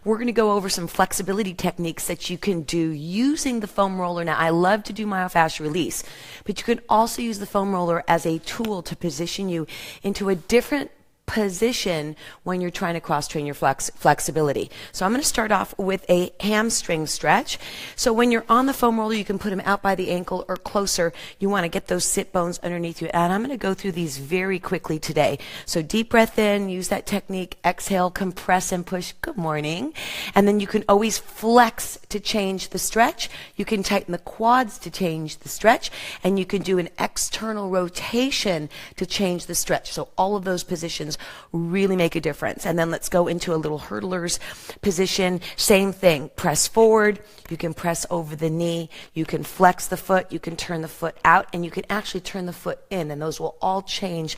we're going to go over some flexibility techniques that you can do using the foam roller. Now, I love to do myofascial release, but you can also use the foam roller as a tool to position you into a different position when you're trying to cross-train your flexibility. So I'm going to start off with a hamstring stretch. So when you're on the foam roller, you can put them out by the ankle or closer. You want to get those sit bones underneath you. And I'm going to go through these very quickly today. So deep breath in, use that technique, exhale, compress and push. Good morning. And then you can always flex to change the stretch. You can tighten the quads to change the stretch. And you can do an external rotation to change the stretch. So all of those positions really make a difference. And then let's go into a little hurdler's position. Same thing. Press forward. You can press over the knee. You can flex the foot. You can turn the foot out. And you can actually turn the foot in. And those will all change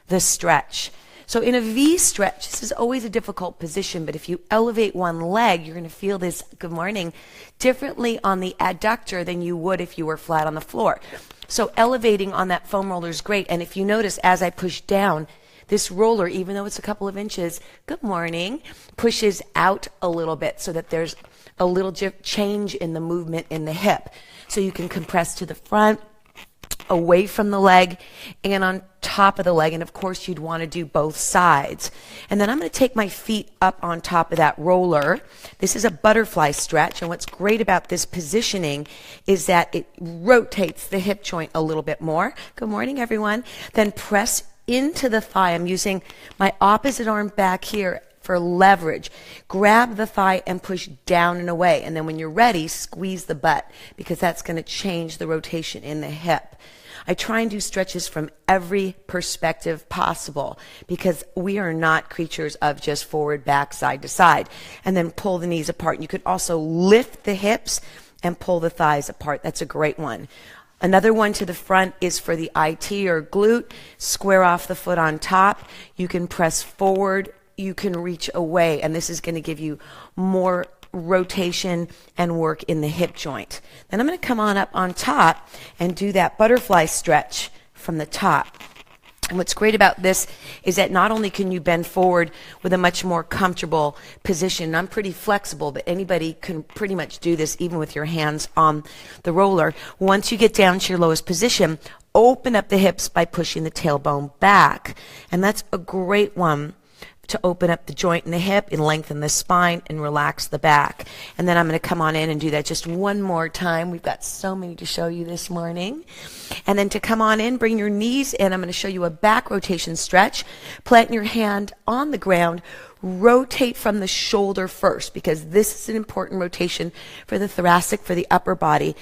the stretch. So in a V stretch, this is always a difficult position, but if you elevate one leg, you're going to feel this, good morning, differently on the adductor than you would if you were flat on the floor. So elevating on that foam roller is great. And if you notice, as I push down, this roller, even though it's a couple of inches, good morning, pushes out a little bit so that there's a little change in the movement in the hip. So you can compress to the front, away from the leg, and on top of the leg. And of course, you'd want to do both sides. And then I'm going to take my feet up on top of that roller. This is a butterfly stretch. And what's great about this positioning is that it rotates the hip joint a little bit more. Good morning, everyone. Then press into the thigh. I'm using my opposite arm back here for leverage. Grab the thigh and push down and away. And then when you're ready, squeeze the butt, because that's going to change the rotation in the hip. I try and do stretches from every perspective possible, because we are not creatures of just forward, back, side to side. And then pull the knees apart. You could also lift the hips and pull the thighs apart. That's a great one. Another one to the front is for the IT or glute. Square off the foot on top. You can press forward. You can reach away. And this is going to give you more rotation and work in the hip joint. Then I'm going to come on up on top and do that butterfly stretch from the top. And what's great about this is that not only can you bend forward with a much more comfortable position, I'm pretty flexible, but anybody can pretty much do this even with your hands on the roller. Once you get down to your lowest position, open up the hips by pushing the tailbone back. And that's a great one to open up the joint in the hip and lengthen the spine and relax the back. And then I'm going to come on in and do that just one more time. We've got so many to show you this morning. And then to come on in, bring your knees in. I'm going to show you a back rotation stretch. Plant your hand on the ground. Rotate from the shoulder first, because this is an important rotation for the thoracic, for the upper body.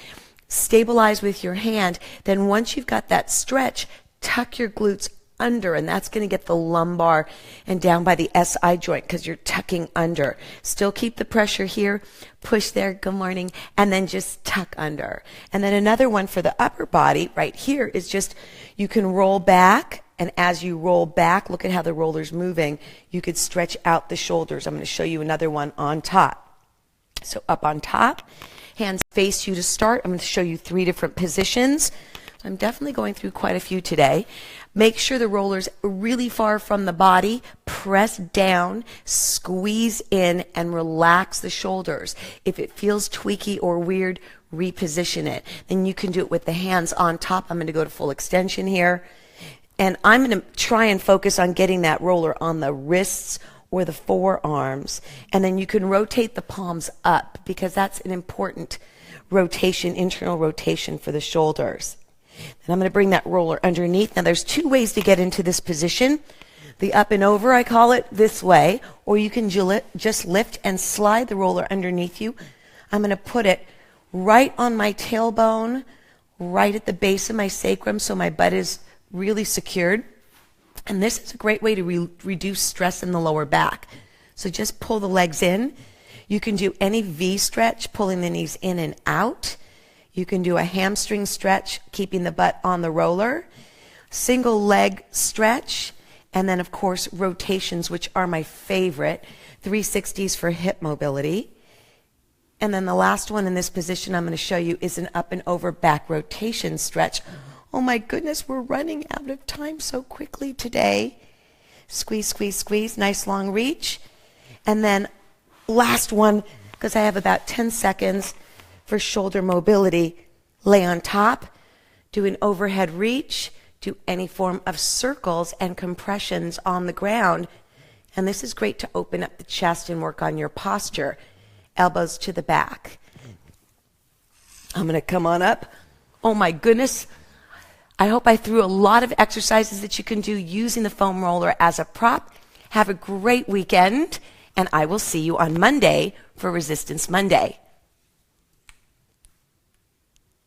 Stabilize with your hand. Then once you've got that stretch, tuck your glutes under, and that's going to get the lumbar and down by the SI joint, because you're tucking under. Still keep the pressure here, push there, good morning, and then just tuck under. And then another one for the upper body right here is just, you can roll back, and as you roll back, look at how the roller's moving. You could stretch out the shoulders. I'm going to show you another one on top. So up on top, hands face you to start. I'm going to show you 3 different positions. I'm definitely going through quite a few today. Make sure the roller's really far from the body. Press down, squeeze in, and relax the shoulders. If it feels tweaky or weird, reposition it. Then you can do it with the hands on top. I'm going to go to full extension here. And I'm going to try and focus on getting that roller on the wrists or the forearms. And then you can rotate the palms up, because that's an important rotation, internal rotation for the shoulders. And I'm going to bring that roller underneath. Now there's 2 ways to get into this position. The up and over, I call it, this way, or you can just lift and slide the roller underneath you. I'm going to put it right on my tailbone, right at the base of my sacrum, so my butt is really secured. And this is a great way to reduce stress in the lower back. So just pull the legs in. You can do any V stretch, pulling the knees in and out. You can do a hamstring stretch, keeping the butt on the roller, single leg stretch, and then, of course, rotations, which are my favorite, 360s for hip mobility. And then the last one in this position I'm going to show you is an up and over back rotation stretch. Oh my goodness, we're running out of time so quickly today. Squeeze, squeeze, squeeze, nice long reach. And then last one, because I have about 10 seconds for shoulder mobility. Lay on top, do an overhead reach, do any form of circles and compressions on the ground. And this is great to open up the chest and work on your posture. Elbows to the back. I'm going to come on up. Oh my goodness. I hope I threw a lot of exercises that you can do using the foam roller as a prop. Have a great weekend, and I will see you on Monday for Resistance Monday.